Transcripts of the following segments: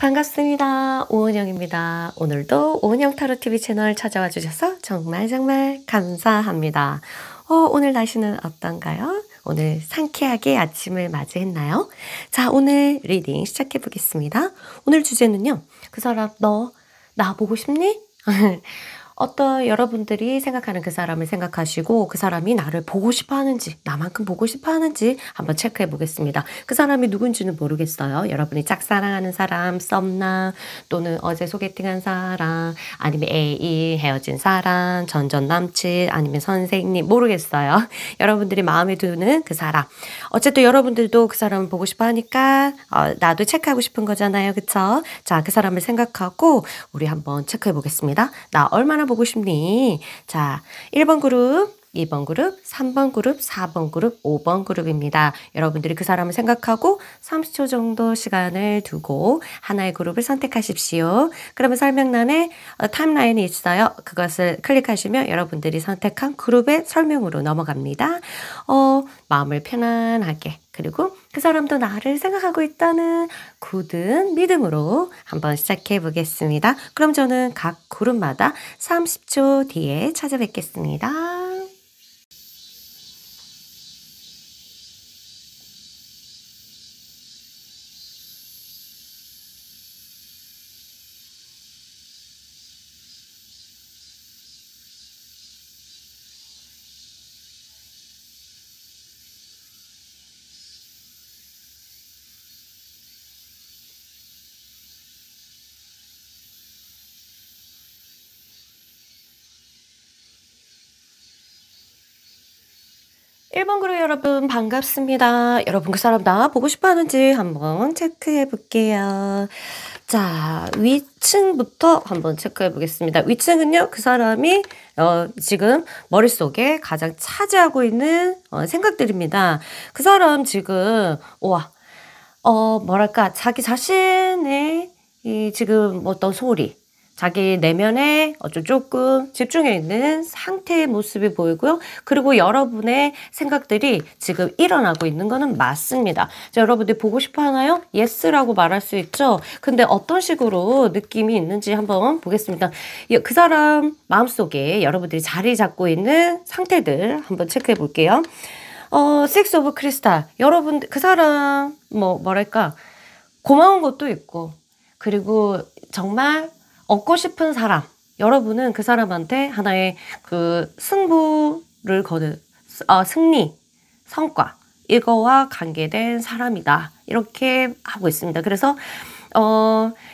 반갑습니다. 오은영입니다. 오늘도 오은영 타로TV 채널 찾아와 주셔서 정말 감사합니다. 오늘 날씨는 어떤가요? 오늘 상쾌하게 아침을 맞이했나요? 자, 오늘 리딩 시작해 보겠습니다. 오늘 주제는요. 그 사람 너 나 보고 싶니? 어떤 여러분들이 생각하는 그 사람을 생각하시고 그 사람이 나를 보고 싶어 하는지, 나만큼 보고 싶어 하는지 한번 체크해 보겠습니다. 그 사람이 누군지는 모르겠어요. 여러분이 짝사랑하는 사람, 썸남, 또는 어제 소개팅한 사람, 아니면 애인, 헤어진 사람, 전 남친, 아니면 선생님, 모르겠어요. 여러분들이 마음에 드는 그 사람. 어쨌든 여러분들도 그 사람을 보고 싶어 하니까 나도 체크하고 싶은 거잖아요. 그쵸? 자, 그 사람을 생각하고 우리 한번 체크해 보겠습니다. 나 얼마나 보고 싶니? 자, 1번 그룹, 2번 그룹, 3번 그룹, 4번 그룹, 5번 그룹입니다. 여러분들이 그 사람을 생각하고 30초 정도 시간을 두고 하나의 그룹을 선택하십시오. 그러면 설명란에 타임라인이 있어요. 그것을 클릭하시면 여러분들이 선택한 그룹의 설명으로 넘어갑니다. 마음을 편안하게, 그리고 그 사람도 나를 생각하고 있다는 굳은 믿음으로 한번 시작해 보겠습니다. 그럼 저는 각 그룹마다 30초 뒤에 찾아뵙겠습니다. 일 번 그룹 여러분 반갑습니다. 여러분 그 사람 나 보고 싶어 하는지 한번 체크해 볼게요. 자, 위층부터 한번 체크해 보겠습니다. 위층은요, 그 사람이 지금 머릿속에 가장 차지하고 있는 생각들입니다. 그 사람 지금 뭐랄까, 자기 자신의 지금 어떤 소리, 자기 내면에 조금 집중해 있는 상태의 모습이 보이고요. 그리고 여러분의 생각들이 지금 일어나고 있는 거는 맞습니다. 자, 여러분들 보고 싶어 하나요? 예스라고 말할 수 있죠. 근데 어떤 식으로 느낌이 있는지 한번 보겠습니다. 그 사람 마음속에 여러분들이 자리 잡고 있는 상태들 한번 체크해 볼게요. 식스 오브 크리스탈. 여러분, 그 사람, 뭐랄까, 고마운 것도 있고, 그리고 정말 얻고 싶은 사람. 여러분은 그 사람한테 하나의 그 승부를 거는, 승리, 성과, 이거와 관계된 사람이다. 이렇게 하고 있습니다. 그래서,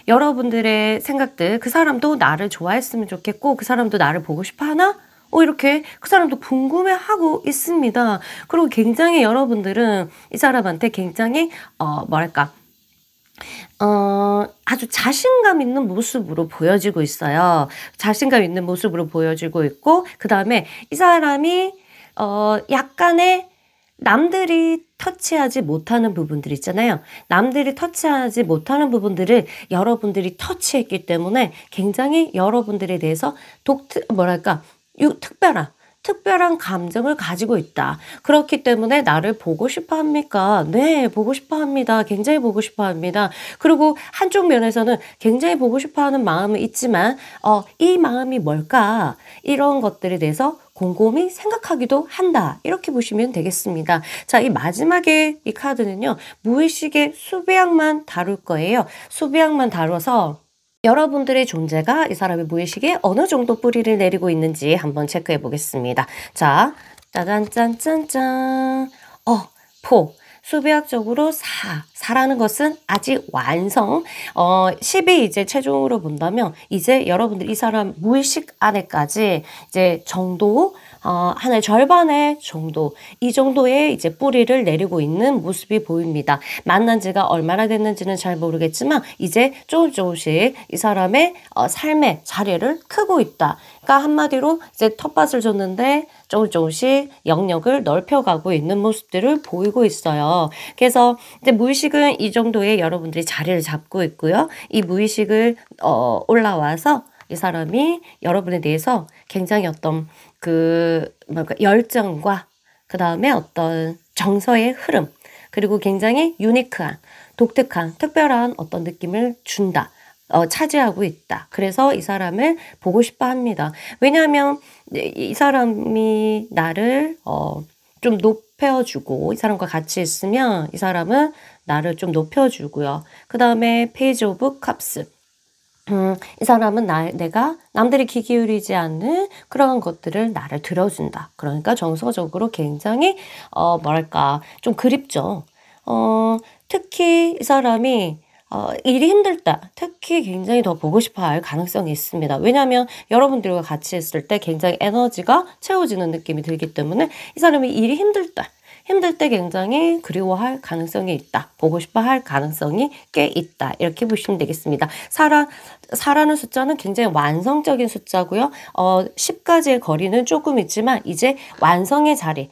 여러분들의 생각들, 그 사람도 나를 좋아했으면 좋겠고, 그 사람도 나를 보고 싶어 하나? 이렇게 그 사람도 궁금해하고 있습니다. 그리고 굉장히 여러분들은 이 사람한테 굉장히, 뭐랄까, 아주 자신감 있는 모습으로 보여지고 있어요. 자신감 있는 모습으로 보여지고 있고, 그 다음에 이 사람이, 약간의 남들이 터치하지 못하는 부분들 있잖아요. 남들이 터치하지 못하는 부분들을 여러분들이 터치했기 때문에 굉장히 여러분들에 대해서 특별한 감정을 가지고 있다. 그렇기 때문에 나를 보고 싶어 합니까? 네, 보고 싶어 합니다. 굉장히 보고 싶어 합니다. 그리고 한쪽 면에서는 굉장히 보고 싶어 하는 마음은 있지만, 이 마음이 뭘까? 이런 것들에 대해서 곰곰이 생각하기도 한다. 이렇게 보시면 되겠습니다. 자, 이 마지막에 이 카드는요, 무의식의 수배양만 다룰 거예요. 수배양만 다뤄서 여러분들의 존재가 이 사람의 무의식에 어느 정도 뿌리를 내리고 있는지 한번 체크해 보겠습니다. 자, 짜잔짠짠짠. 수비학적으로 4라는 것은 아직 완성. 10이 이제 최종으로 본다면 이제 여러분들 이 사람 무의식 안에까지 이제 정도, 하나의 절반의 정도, 이 정도의 이제 뿌리를 내리고 있는 모습이 보입니다. 만난 지가 얼마나 됐는지는 잘 모르겠지만 이제 조금씩 이 사람의 삶의 자리를 크고 있다. 그러니까 한마디로 이제 텃밭을 줬는데 조금씩 영역을 넓혀가고 있는 모습들을 보이고 있어요. 그래서 이제 무의식은 이 정도의 여러분들이 자리를 잡고 있고요. 이 무의식을 올라와서 이 사람이 여러분에 대해서 굉장히 어떤 열정과 그 다음에 어떤 정서의 흐름, 그리고 굉장히 유니크한, 독특한, 특별한 어떤 느낌을 준다. 차지하고 있다. 그래서 이 사람을 보고 싶어 합니다. 왜냐하면 이 사람이 나를 좀 높여주고, 이 사람과 같이 있으면 이 사람은 나를 좀 높여주고요. 그 다음에 페이지 오브 컵스. 이 사람은 내가 남들이 귀 기울이지 않는 그런 것들을 나를 들어준다. 그러니까 정서적으로 굉장히, 뭐랄까, 좀 그립죠. 특히 이 사람이 일이 힘들 때 특히 굉장히 더 보고 싶어 할 가능성이 있습니다. 왜냐하면 여러분들과 같이 있을 때 굉장히 에너지가 채워지는 느낌이 들기 때문에 이 사람이 일이 힘들 때 굉장히 그리워할 가능성이 있다. 보고 싶어 할 가능성이 꽤 있다. 이렇게 보시면 되겠습니다. 4라는 숫자는 굉장히 완성적인 숫자고요. 10까지의 거리는 조금 있지만 이제 완성의 자리,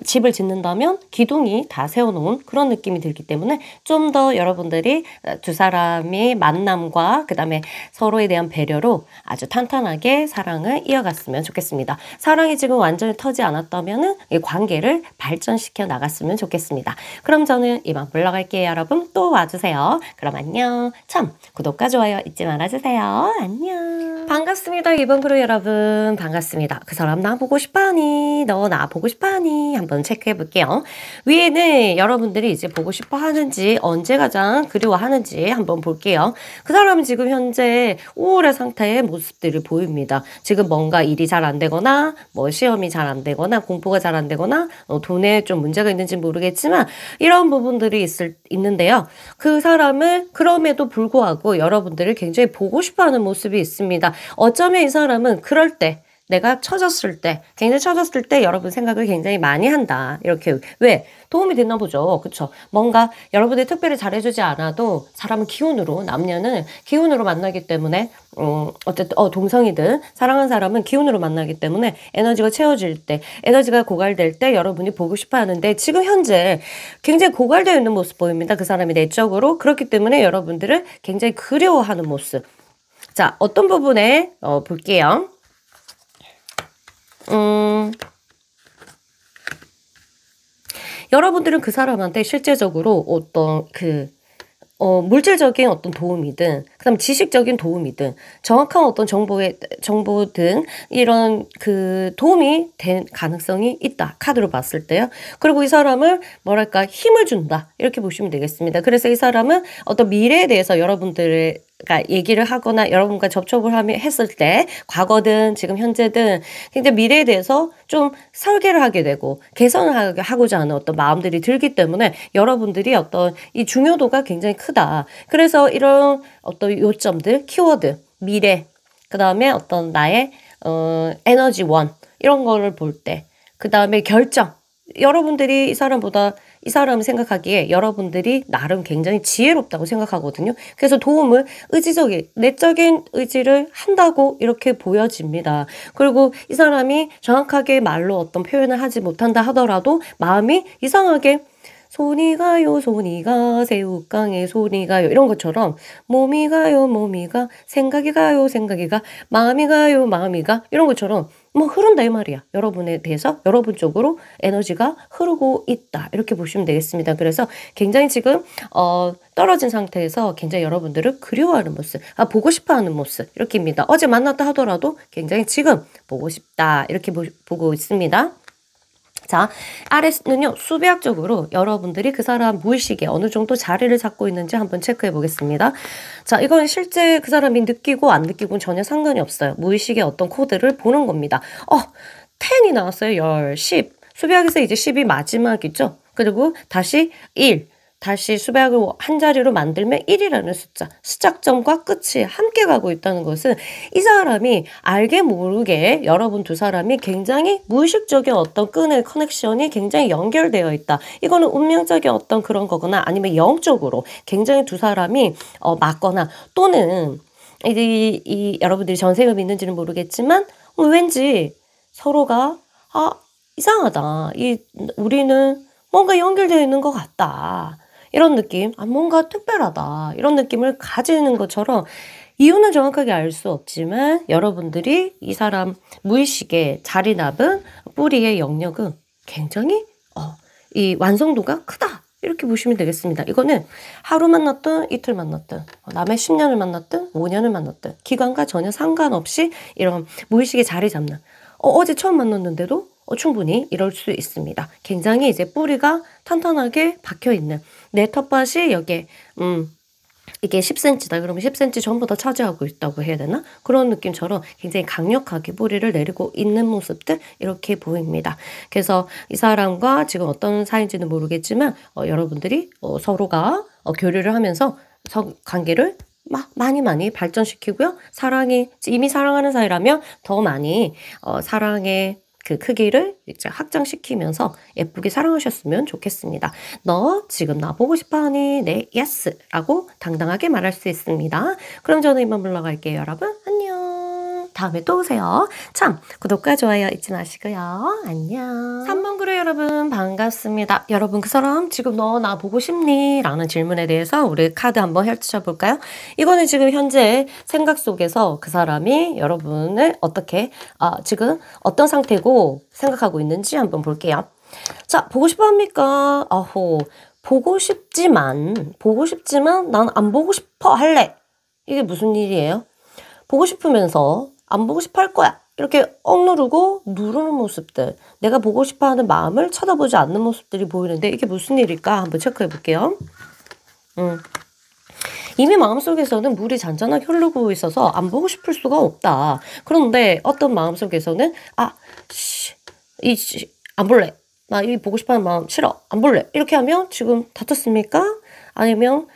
집을 짓는다면 기둥이 다 세워놓은 그런 느낌이 들기 때문에 좀 더 여러분들이 두 사람의 만남과 그 다음에 서로에 대한 배려로 아주 탄탄하게 사랑을 이어갔으면 좋겠습니다. 사랑이 지금 완전히 터지 않았다면 이 관계를 발전시켜 나갔으면 좋겠습니다. 그럼 저는 이만 물러갈게요. 여러분 또 와주세요. 그럼 안녕. 참 구독과 좋아요 잊지 말아주세요. 안녕. 반갑습니다. 이번 그룹 여러분 반갑습니다. 그 사람 나 보고 싶어하니? 너 나 보고 싶어하니? 한번 체크해 볼게요. 위에는 여러분들이 이제 보고 싶어 하는지 언제 가장 그리워하는지 한번 볼게요. 그 사람은 지금 현재 우울한 상태의 모습들을 보입니다. 지금 뭔가 일이 잘 안 되거나 뭐 시험이 잘 안 되거나 공부가 잘 안 되거나 돈에 좀 문제가 있는지 모르겠지만 이런 부분들이 있는데요. 그 사람은 그럼에도 불구하고 여러분들을 굉장히 보고 싶어하는 모습이 있습니다. 어쩌면 이 사람은 그럴 때 내가 처졌을 때, 굉장히 처졌을 때 여러분 생각을 굉장히 많이 한다. 이렇게. 왜? 도움이 됐나 보죠. 그쵸? 뭔가 여러분들이 특별히 잘해주지 않아도 사람은 기운으로, 남녀는 기운으로 만나기 때문에, 어쨌든, 동성이든 사랑하는 사람은 기운으로 만나기 때문에 에너지가 채워질 때, 에너지가 고갈될 때 여러분이 보고 싶어 하는데 지금 현재 굉장히 고갈되어 있는 모습 보입니다. 그 사람이 내적으로. 그렇기 때문에 여러분들을 굉장히 그리워하는 모습. 자, 어떤 부분에, 볼게요. 여러분들은 그 사람한테 실제적으로 어떤 물질적인 어떤 도움이든, 그 다음 지식적인 도움이든, 정확한 어떤 정보든, 이런 도움이 된 가능성이 있다. 카드로 봤을 때요. 그리고 이 사람을 뭐랄까, 힘을 준다. 이렇게 보시면 되겠습니다. 그래서 이 사람은 어떤 미래에 대해서 여러분들의 얘기를 하거나 여러분과 접촉을 했을 때 과거든 지금 현재든 굉장히 미래에 대해서 좀 설계를 하게 되고 개선을 하고자 하는 어떤 마음들이 들기 때문에 여러분들이 어떤 이 중요도가 굉장히 크다. 그래서 이런 어떤 요점들, 키워드, 미래, 그 다음에 어떤 나의 에너지원 이런 거를 볼 때, 그 다음에 결정, 여러분들이 이 사람을 생각하기에 여러분들이 나름 굉장히 지혜롭다고 생각하거든요. 그래서 도움을 내적인 의지를 한다고 이렇게 보여집니다. 그리고 이 사람이 정확하게 말로 어떤 표현을 하지 못한다 하더라도 마음이 이상하게 손이 가요, 손이 가, 새우깡에 손이 가요. 이런 것처럼 몸이 가요, 몸이 가, 생각이 가요, 생각이 가, 마음이 가요, 마음이 가. 이런 것처럼 뭐 흐른다 이 말이야. 여러분에 대해서 여러분 쪽으로 에너지가 흐르고 있다. 이렇게 보시면 되겠습니다. 그래서 굉장히 지금 떨어진 상태에서 굉장히 여러분들을 그리워하는 모습, 보고 싶어하는 모습 이렇게입니다. 어제 만났다 하더라도 굉장히 지금 보고 싶다. 이렇게 보고 있습니다. 자, 아래는요, 수배학적으로 여러분들이 그 사람 무의식에 어느 정도 자리를 잡고 있는지 한번 체크해 보겠습니다. 자, 이건 실제 그 사람이 느끼고 안 느끼고는 전혀 상관이 없어요. 무의식의 어떤 코드를 보는 겁니다. 10이 나왔어요. 10. 수배학에서 이제 10이 마지막이죠. 그리고 다시 1. 다시 수백을 한 자리로 만들면 1이라는 숫자, 시작점과 끝이 함께 가고 있다는 것은 이 사람이 알게 모르게 여러분 두 사람이 굉장히 무의식적인 어떤 끈의 커넥션이 굉장히 연결되어 있다. 이거는 운명적인 어떤 그런 거거나 아니면 영적으로 굉장히 두 사람이 맞거나 또는 여러분들이 전생을 믿는지는 모르겠지만 왠지 서로가 이상하다. 우리는 뭔가 연결되어 있는 것 같다. 이런 느낌, 뭔가 특별하다. 이런 느낌을 가지는 것처럼 이유는 정확하게 알 수 없지만 여러분들이 이 사람 무의식에 자리 잡은 뿌리의 영역은 굉장히 이 완성도가 크다. 이렇게 보시면 되겠습니다. 이거는 하루 만났든 이틀 만났든 남의 10년을 만났든 5년을 만났든 기간과 전혀 상관없이 이런 무의식에 자리 잡는 어제 처음 만났는데도 충분히 이럴 수 있습니다. 굉장히 이제 뿌리가 탄탄하게 박혀있는 내 텃밭이 여기에 이게 10cm다 그러면 10cm 전부 다 차지하고 있다고 해야 되나? 그런 느낌처럼 굉장히 강력하게 뿌리를 내리고 있는 모습들 이렇게 보입니다. 그래서 이 사람과 지금 어떤 사이인지는 모르겠지만 여러분들이 서로가 교류를 하면서 관계를 많이 발전시키고요. 이미 사랑하는 사이라면 더 많이 사랑의 그 크기를 이제 확장시키면서 예쁘게 사랑하셨으면 좋겠습니다. 너 지금 나 보고 싶어 하니? 네, 예스! 라고 당당하게 말할 수 있습니다. 그럼 저는 이만 물러갈게요, 여러분. 안녕! 다음에 또 오세요. 참, 구독과 좋아요 잊지 마시고요. 안녕. 3번 그래 여러분 반갑습니다. 여러분 그 사람 지금 너 나 보고 싶니? 라는 질문에 대해서 우리 카드 한번 펼쳐볼까요? 이거는 지금 현재 생각 속에서 그 사람이 여러분을 어떻게 지금 어떤 상태고 생각하고 있는지 한번 볼게요. 자, 보고 싶어 합니까? 보고 싶지만 난 안 보고 싶어 할래. 이게 무슨 일이에요? 보고 싶으면서 안 보고 싶어 할 거야. 이렇게 억누르고 누르는 모습들. 내가 보고 싶어 하는 마음을 쳐다보지 않는 모습들이 보이는데 이게 무슨 일일까? 한번 체크해 볼게요. 이미 마음속에서는 물이 잔잔하게 흐르고 있어서 안 보고 싶을 수가 없다. 그런데 어떤 마음속에서는 안 볼래. 나 이 보고 싶어하는 마음 싫어. 안 볼래. 이렇게 하면 지금 다퉜습니까? 아니면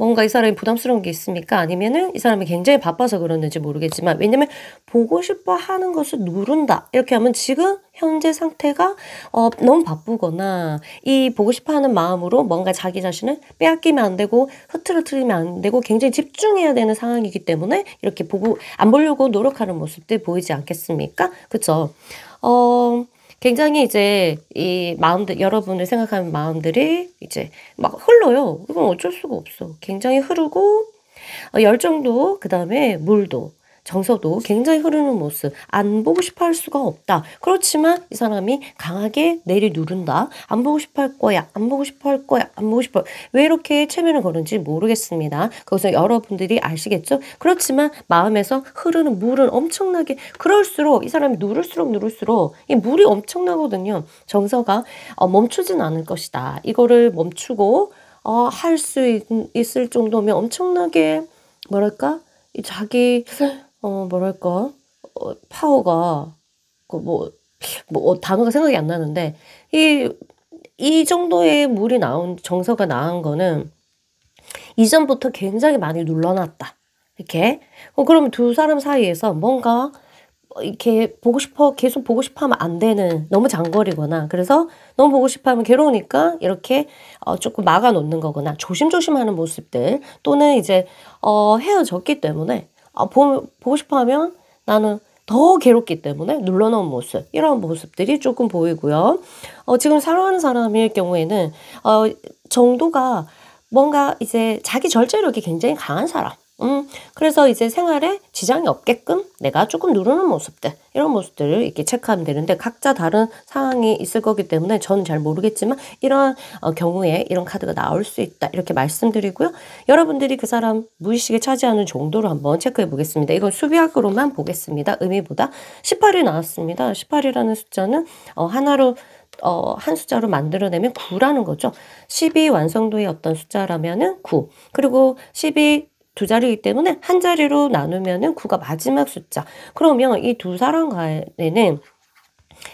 뭔가 이 사람이 부담스러운 게 있습니까? 아니면은 이 사람이 굉장히 바빠서 그러는지 모르겠지만 왜냐면 보고 싶어 하는 것을 누른다. 이렇게 하면 지금 현재 상태가 너무 바쁘거나 이 보고 싶어 하는 마음으로 뭔가 자기 자신을 빼앗기면 안 되고 흐트러뜨리면 안 되고 굉장히 집중해야 되는 상황이기 때문에 이렇게 안 보려고 노력하는 모습들 보이지 않겠습니까? 그쵸? 굉장히 이제 이 마음들, 여러분을 생각하는 마음들이 이제 막 흘러요. 이건 어쩔 수가 없어. 굉장히 흐르고, 열정도, 그 다음에 물도, 정서도 굉장히 흐르는 모습. 안 보고 싶어 할 수가 없다. 그렇지만 이 사람이 강하게 내리 누른다. 안 보고 싶어 할 거야. 안 보고 싶어 할 거야. 안 보고 싶어. 왜 이렇게 체면을 거는지 모르겠습니다. 거기서 여러분들이 아시겠죠? 그렇지만 마음에서 흐르는 물은 엄청나게 그럴수록 이 사람이 누를수록 이 물이 엄청나거든요. 정서가 멈추진 않을 것이다. 이거를 멈추고 할 수 있을 정도면 엄청나게 뭐랄까? 이 자기 파워가, 단어가 생각이 안 나는데, 이 정도의 정서가 나은 거는 이전부터 굉장히 많이 눌러놨다. 이렇게. 그러면 두 사람 사이에서 뭔가, 이렇게 계속 보고 싶어 하면 안 되는, 너무 장거리거나, 그래서 너무 보고 싶어 하면 괴로우니까, 이렇게, 조금 막아 놓는 거거나, 조심조심 하는 모습들, 또는 이제, 헤어졌기 때문에, 보고 싶어 하면 나는 더 괴롭기 때문에 눌러놓은 모습, 이런 모습들이 조금 보이고요. 지금 사랑하는 사람일 경우에는, 정도가 뭔가 이제 자기 절제력이 굉장히 강한 사람. 그래서 이제 생활에 지장이 없게끔 내가 조금 누르는 모습들, 이런 모습들을 이렇게 체크하면 되는데 각자 다른 상황이 있을 거기 때문에 저는 잘 모르겠지만 이런 경우에 이런 카드가 나올 수 있다. 이렇게 말씀드리고요. 여러분들이 그 사람 무의식에 차지하는 정도를 한번 체크해 보겠습니다. 이건 수비학으로만 보겠습니다. 의미보다 18이 나왔습니다. 18이라는 숫자는 하나로 한 숫자로 만들어내면 9라는 거죠. 10이 완성도의 어떤 숫자라면은 9. 그리고 10이 두 자리이기 때문에 한 자리로 나누면은 9가 마지막 숫자. 그러면 이 두 사람 간에는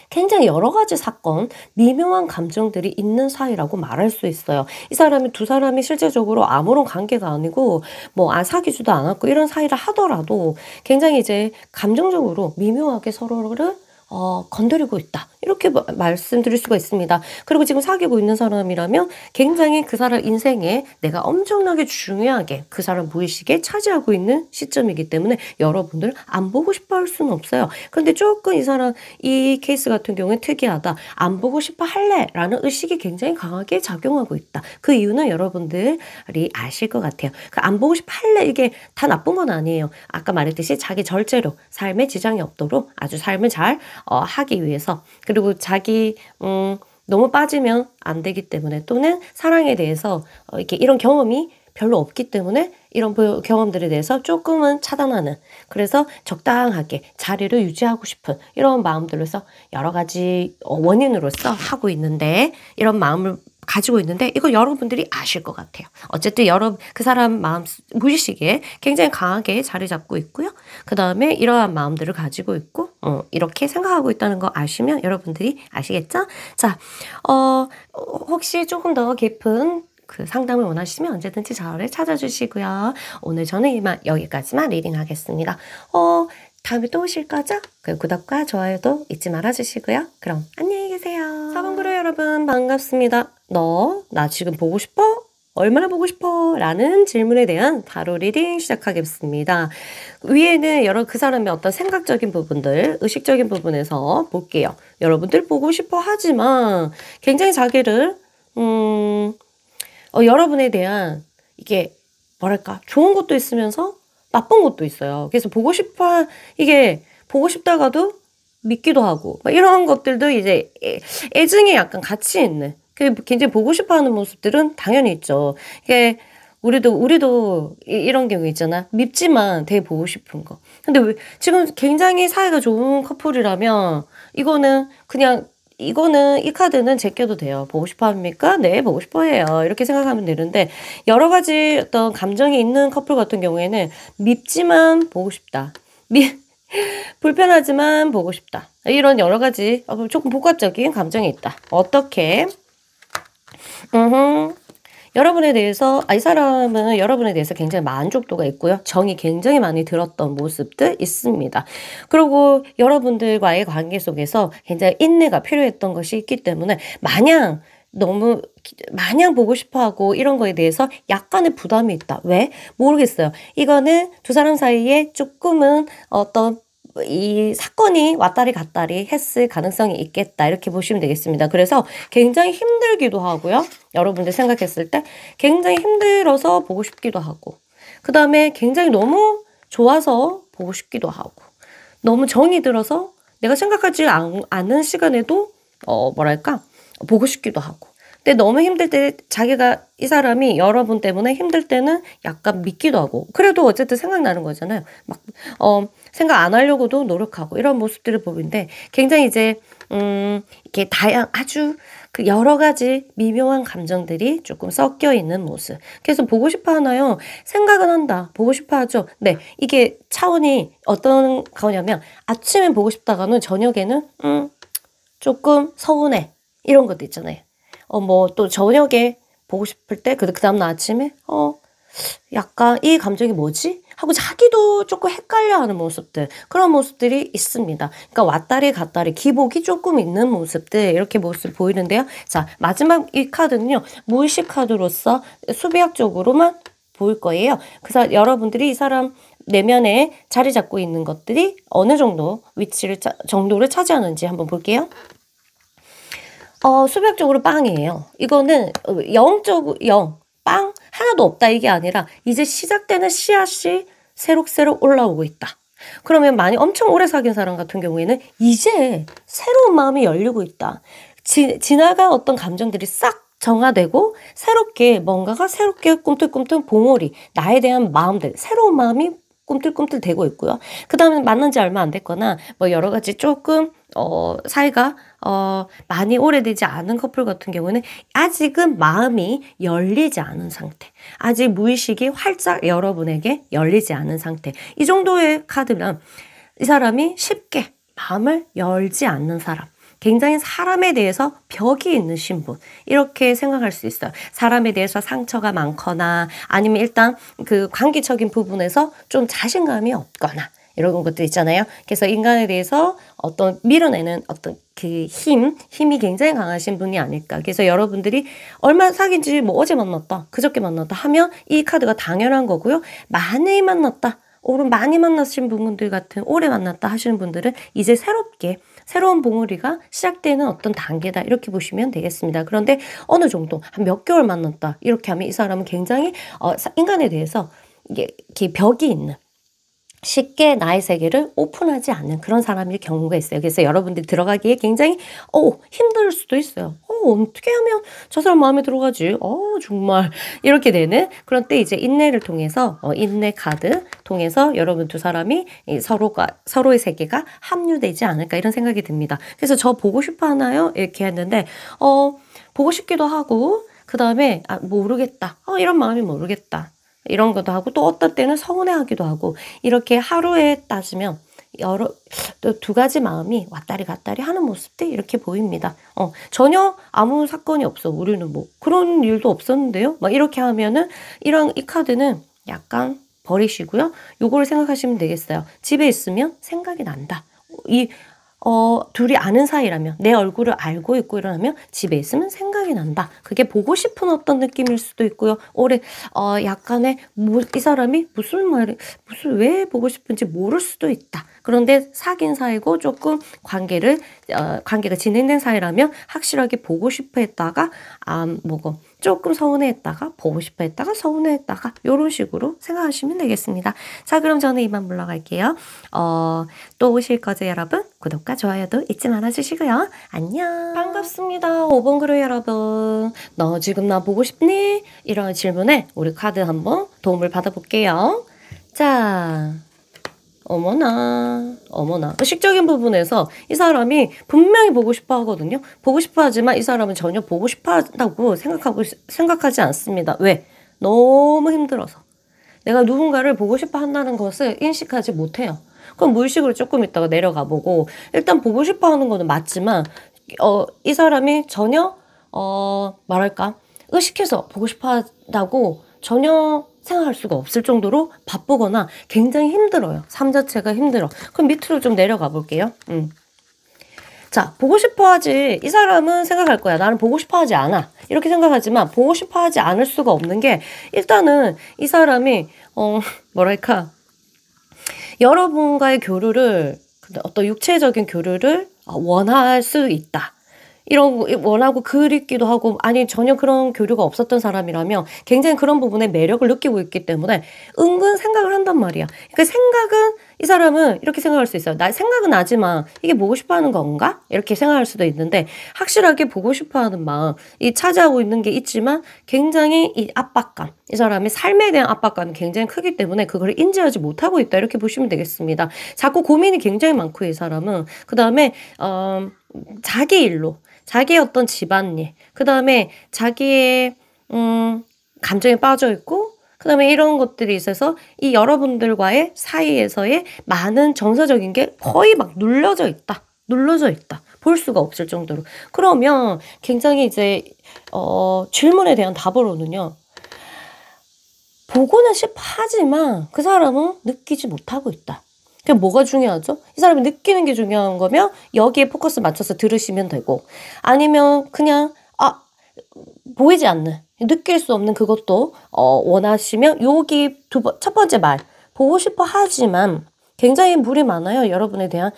굉장히 여러 가지 사건, 미묘한 감정들이 있는 사이라고 말할 수 있어요. 두 사람이 실제적으로 아무런 관계가 아니고, 사귀지도 않았고, 이런 사이를 하더라도 굉장히 이제 감정적으로 미묘하게 서로를 건드리고 있다. 이렇게 말씀드릴 수가 있습니다. 그리고 지금 사귀고 있는 사람이라면 굉장히 그 사람 인생에 내가 엄청나게 중요하게 그 사람 무의식에 차지하고 있는 시점이기 때문에 여러분들 안 보고 싶어 할 수는 없어요. 그런데 조금 이 케이스 같은 경우에 특이하다. 안 보고 싶어 할래? 라는 의식이 굉장히 강하게 작용하고 있다. 그 이유는 여러분들이 아실 것 같아요. 안 보고 싶어 할래? 이게 다 나쁜 건 아니에요. 아까 말했듯이 자기 절제로 삶에 지장이 없도록 아주 삶을 잘 하기 위해서 그리고 자기 너무 빠지면 안 되기 때문에 또는 사랑에 대해서 이렇게 이런 경험이 별로 없기 때문에 이런 경험들에 대해서 조금은 차단하는 그래서 적당하게 자리를 유지하고 싶은 이런 마음들로서 여러 가지 원인으로서 하고 있는데 이런 마음을 가지고 있는데 이거 여러분들이 아실 것 같아요. 어쨌든 그 사람 마음 무의식에 굉장히 강하게 자리 잡고 있고요. 그 다음에 이러한 마음들을 가지고 있고 이렇게 생각하고 있다는 거 아시면 여러분들이 아시겠죠? 자, 혹시 조금 더 깊은 그 상담을 원하시면 언제든지 저를 찾아주시고요. 오늘 저는 이만 여기까지만 리딩하겠습니다. 다음에 또 오실 거죠? 구독과 좋아요도 잊지 말아주시고요. 그럼 안녕히 계세요. 4번 그룹 여러분 반갑습니다. 너 나 지금 보고 싶어? 얼마나 보고 싶어? 라는 질문에 대한 바로 리딩 시작하겠습니다. 위에는 그 사람의 어떤 생각적인 부분들, 의식적인 부분에서 볼게요. 여러분들 보고 싶어 하지만 굉장히 자기를 여러분에 대한 이게 뭐랄까 좋은 것도 있으면서 나쁜 것도 있어요. 그래서 이게 보고 싶다가도 믿기도 하고 이런 것들도 이제 애증이 약간 같이 있는 굉장히 보고 싶어하는 모습들은 당연히 있죠. 이게 우리도 이런 경우 있잖아. 밉지만 되게 보고 싶은 거. 근데 지금 굉장히 사이가 좋은 커플이라면 이 카드는 제껴도 돼요. 보고 싶어 합니까? 네, 보고 싶어 해요. 이렇게 생각하면 되는데, 여러 가지 어떤 감정이 있는 커플 같은 경우에는 밉지만 보고 싶다. 불편하지만 보고 싶다. 이런 여러 가지 조금 복합적인 감정이 있다. 어떻게? 이 사람은 여러분에 대해서 굉장히 만족도가 있고요. 정이 굉장히 많이 들었던 모습도 있습니다. 그리고 여러분들과의 관계 속에서 굉장히 인내가 필요했던 것이 있기 때문에 마냥 보고 싶어 하고 이런 거에 대해서 약간의 부담이 있다. 왜? 모르겠어요. 이거는 두 사람 사이에 조금은 이 사건이 왔다리 갔다리 했을 가능성이 있겠다. 이렇게 보시면 되겠습니다. 그래서 굉장히 힘들기도 하고요. 여러분들 생각했을 때 굉장히 힘들어서 보고 싶기도 하고 그 다음에 굉장히 너무 좋아서 보고 싶기도 하고 너무 정이 들어서 내가 생각하지 않은 시간에도 보고 싶기도 하고 근데 너무 힘들 때 이 사람이 여러분 때문에 힘들 때는 약간 믿기도 하고 그래도 어쨌든 생각나는 거잖아요. 생각 안 하려고도 노력하고 이런 모습들을 보는데 굉장히 이제 이렇게 아주 그 여러 가지 미묘한 감정들이 조금 섞여 있는 모습. 그래서 보고 싶어 하나요? 생각은 한다. 보고 싶어 하죠. 네, 이게 차원이 어떤 거냐면 아침엔 보고 싶다가는 저녁에는 조금 서운해 이런 것도 있잖아요. 또 저녁에 보고 싶을 때 그 다음날 아침에 약간 이 감정이 뭐지? 하고 자기도 조금 헷갈려하는 모습들 그런 모습들이 있습니다. 그러니까 왔다리 갔다리 기복이 조금 있는 모습들 이렇게 모습 보이는데요. 자 마지막 이 카드는요. 무의식 카드로서 수비학적으로만 보일 거예요. 그래서 여러분들이 이 사람 내면에 자리 잡고 있는 것들이 어느 정도 정도를 차지하는지 한번 볼게요. 수백적으로 빵이에요. 이거는 0, 빵 하나도 없다 이게 아니라 이제 시작되는 씨앗이 새록새록 올라오고 있다. 그러면 엄청 오래 사귄 사람 같은 경우에는 이제 새로운 마음이 열리고 있다. 지나간 어떤 감정들이 싹 정화되고 뭔가가 새롭게 꿈틀꿈틀 봉오리 나에 대한 마음들 새로운 마음이 꿈틀꿈틀 되고 있고요. 그 다음에 만난 지 얼마 안 됐거나 여러 가지 조금 사이가 많이 오래되지 않은 커플 같은 경우는 아직은 마음이 열리지 않은 상태. 아직 무의식이 활짝 여러분에게 열리지 않은 상태. 이 정도의 카드면 이 사람이 쉽게 마음을 열지 않는 사람. 굉장히 사람에 대해서 벽이 있는 신분 이렇게 생각할 수 있어요. 사람에 대해서 상처가 많거나 아니면 일단 그 관계적인 부분에서 좀 자신감이 없거나 이런 것도 있잖아요. 그래서 인간에 대해서 밀어내는 힘이 굉장히 강하신 분이 아닐까. 그래서 여러분들이 얼마 사귄지 어제 만났다, 그저께 만났다 하면 이 카드가 당연한 거고요. 많이 만났다, 많이 만나신 분들 같은 오래 만났다 하시는 분들은 이제 새로운 봉우리가 시작되는 어떤 단계다 이렇게 보시면 되겠습니다. 그런데 어느 정도 한 몇 개월 만났다 이렇게 하면 이 사람은 굉장히 인간에 대해서 이게 벽이 있는 쉽게 나의 세계를 오픈하지 않는 그런 사람일 경우가 있어요. 그래서 여러분들이 들어가기에 굉장히 힘들 수도 있어요. 어떻게 하면 저 사람 마음에 들어가지? 정말 이렇게 되는 그런 때 이제 인내를 통해서 인내 카드 통해서 여러분 두 사람이 서로의 세계가 합류되지 않을까 이런 생각이 듭니다. 그래서 저 보고 싶어 하나요? 이렇게 했는데 보고 싶기도 하고 그다음에 모르겠다. 이런 마음이 모르겠다. 이런 것도 하고 또 어떤 때는 서운해하기도 하고 이렇게 하루에 따지면 또 두 가지 마음이 왔다리 갔다리 하는 모습들이 이렇게 보입니다. 전혀 아무 사건이 없어. 우리는 뭐 그런 일도 없었는데요. 막 이렇게 하면은 이 카드는 약간 버리시고요. 요거를 생각하시면 되겠어요. 집에 있으면 생각이 난다. 둘이 아는 사이라면 내 얼굴을 알고 있고 이러면 집에 있으면 생각이 난다. 그게 보고 싶은 어떤 느낌일 수도 있고요. 약간의 이 사람이 왜 보고 싶은지 모를 수도 있다. 그런데 사귄 사이고 조금 관계가 진행된 사이라면 확실하게 보고 싶어 했다가 안 보고 조금 서운해했다가 보고 싶어 했다가 서운해했다가 이런 식으로 생각하시면 되겠습니다. 자, 그럼 저는 이만 물러갈게요. 또 오실 거죠, 여러분? 구독과 좋아요도 잊지 말아주시고요. 안녕. 반갑습니다. 5번 그룹 여러분. 너 지금 나 보고 싶니? 이런 질문에 우리 카드 한번 도움을 받아볼게요. 자, 어머나. 의식적인 부분에서 이 사람이 분명히 보고 싶어 하거든요. 보고 싶어 하지만 이 사람은 전혀 보고 싶어 한다고 생각하지 않습니다. 왜? 너무 힘들어서. 내가 누군가를 보고 싶어 한다는 것을 인식하지 못해요. 그럼 무의식으로 조금 있다가 내려가 보고, 일단 보고 싶어 하는 거는 맞지만, 이 사람이 전혀, 의식해서 보고 싶어 한다고 전혀 생각할 수가 없을 정도로 바쁘거나 굉장히 힘들어요. 삶 자체가 힘들어. 그럼 밑으로 좀 내려가 볼게요. 자, 보고 싶어 하지. 이 사람은 생각할 거야. 나는 보고 싶어 하지 않아. 이렇게 생각하지만 보고 싶어 하지 않을 수가 없는 게 일단은 이 사람이 여러분과의 교류를 어떤 육체적인 교류를 원할 수 있다. 이런 거 원하고 그립기도 하고 아니 전혀 그런 교류가 없었던 사람이라면 굉장히 그런 부분에 매력을 느끼고 있기 때문에 은근 생각을 한단 말이야. 그러니까 이 사람은 이렇게 생각할 수 있어요. 생각은 나지만 이게 보고 싶어 하는 건가? 이렇게 생각할 수도 있는데 확실하게 보고 싶어 하는 마음, 이 차지하고 있는 게 있지만 굉장히 이 압박감, 이 사람의 삶에 대한 압박감이 굉장히 크기 때문에 그걸 인지하지 못하고 있다. 이렇게 보시면 되겠습니다. 자꾸 고민이 굉장히 많고 이 사람은 그 다음에 자기 일로 자기의 어떤 집안일, 그 다음에 자기의, 감정에 빠져있고, 그 다음에 이런 것들이 있어서 이 여러분들과의 사이에서의 많은 정서적인 게 거의 막 눌러져 있다. 볼 수가 없을 정도로. 그러면 굉장히 이제, 질문에 대한 답으로는요, 보고는 싶어 하지만 그 사람은 느끼지 못하고 있다. 그게 뭐가 중요하죠? 이 사람이 느끼는 게 중요한 거면 여기에 포커스 맞춰서 들으시면 되고 아니면 그냥 보이지 않는 느낄 수 없는 그것도 원하시면 여기 첫 번째 말 보고 싶어 하지만 굉장히 물이 많아요. 여러분에 대한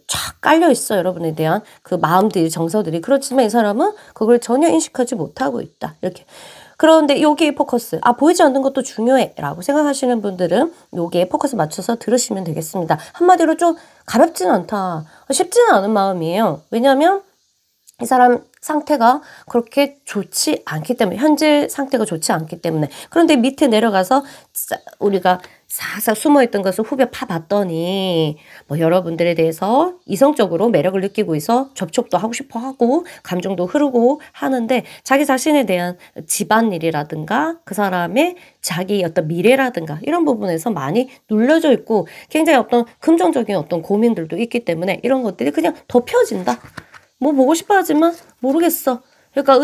쫙 깔려 있어. 여러분에 대한 그 마음들이 정서들이 그렇지만 이 사람은 그걸 전혀 인식하지 못하고 있다. 이렇게. 그런데 여기에 포커스, 보이지 않는 것도 중요해 라고 생각하시는 분들은 여기에 포커스 맞춰서 들으시면 되겠습니다. 한마디로 좀 가볍지는 않다, 쉽지는 않은 마음이에요. 왜냐하면 이 사람 상태가 그렇게 좋지 않기 때문에, 현재 상태가 좋지 않기 때문에. 그런데 밑에 내려가서 우리가 싹싹 숨어있던 것을 후벼 파봤더니 여러분들에 대해서 이성적으로 매력을 느끼고 있어 접촉도 하고 싶어 하고 감정도 흐르고 하는데 자기 자신에 대한 집안일이라든가 그 사람의 자기 어떤 미래라든가 이런 부분에서 많이 눌려져 있고 굉장히 어떤 긍정적인 어떤 고민들도 있기 때문에 이런 것들이 그냥 덮여진다. 보고 싶어 하지만 모르겠어. 그러니까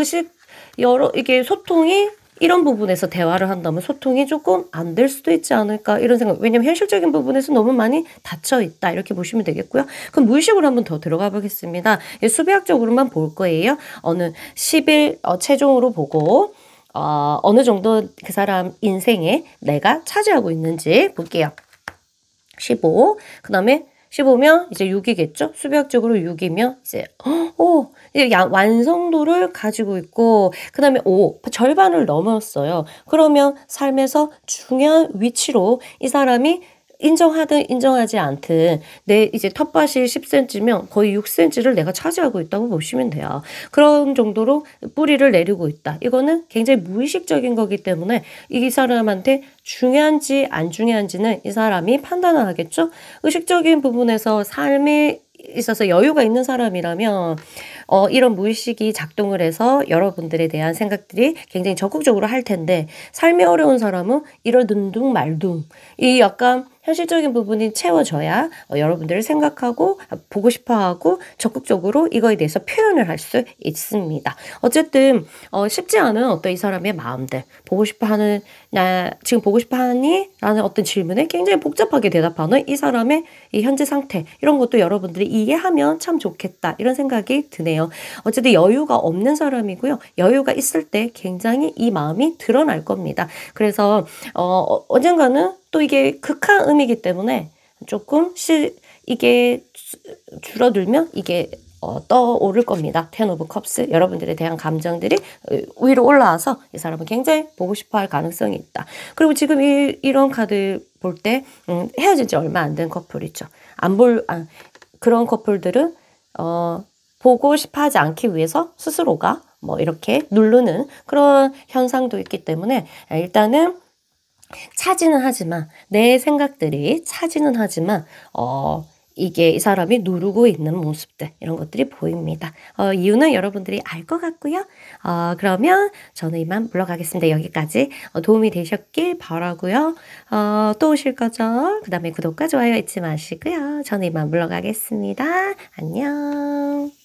이게 소통이 이런 부분에서 대화를 한다면 소통이 조금 안 될 수도 있지 않을까 이런 생각. 왜냐면 현실적인 부분에서 너무 많이 닫혀 있다 이렇게 보시면 되겠고요. 그럼 무의식으로 한번 더 들어가 보겠습니다. 수비학적으로만 볼 거예요. 어느 10일 최종으로 보고 어느 정도 그 사람 인생에 내가 차지하고 있는지 볼게요. 15. 그 다음에 15면 이제 6이겠죠? 수비학적으로 6이면 이제 완성도를 가지고 있고 그 다음에 5, 절반을 넘었어요. 그러면 삶에서 중요한 위치로 이 사람이 인정하든 인정하지 않든 내 이제 텃밭이 10cm면 거의 6cm를 내가 차지하고 있다고 보시면 돼요. 그런 정도로 뿌리를 내리고 있다. 이거는 굉장히 무의식적인 거기 때문에 이 사람한테 중요한지 안 중요한지는 이 사람이 판단을 하겠죠. 의식적인 부분에서 삶에 있어서 여유가 있는 사람이라면 이런 무의식이 작동을 해서 여러분들에 대한 생각들이 굉장히 적극적으로 할 텐데, 삶이 어려운 사람은 이러든 둥 말둥 이 약간 현실적인 부분이 채워져야 여러분들을 생각하고 보고 싶어하고 적극적으로 이거에 대해서 표현을 할 수 있습니다. 어쨌든 쉽지 않은 어떤 이 사람의 마음들, 보고 싶어하는 나 지금 보고 싶어하니? 라는 어떤 질문에 굉장히 복잡하게 대답하는 이 사람의 이 현재 상태, 이런 것도 여러분들이 이해하면 참 좋겠다 이런 생각이 드네요. 어쨌든 여유가 없는 사람이고요. 여유가 있을 때 굉장히 이 마음이 드러날 겁니다. 그래서 언젠가는 또 이게 극한 음이기 때문에 조금 이게 줄어들면 이게 떠오를 겁니다. 텐 오브 컵스, 여러분들에 대한 감정들이 위로 올라와서 이 사람은 굉장히 보고 싶어 할 가능성이 있다. 그리고 지금 이런 카드 볼 때 헤어진 지 얼마 안 된 커플 있죠. 그런 커플들은 보고 싶어 하지 않기 위해서 스스로가 뭐 이렇게 누르는 그런 현상도 있기 때문에 일단은 차지는 하지만, 내 생각들이 차지는 하지만 이게 이 사람이 누르고 있는 모습들, 이런 것들이 보입니다. 이유는 여러분들이 알 것 같고요. 그러면 저는 이만 물러가겠습니다. 여기까지 도움이 되셨길 바라고요. 또 오실 거죠? 그 다음에 구독과 좋아요 잊지 마시고요. 저는 이만 물러가겠습니다. 안녕.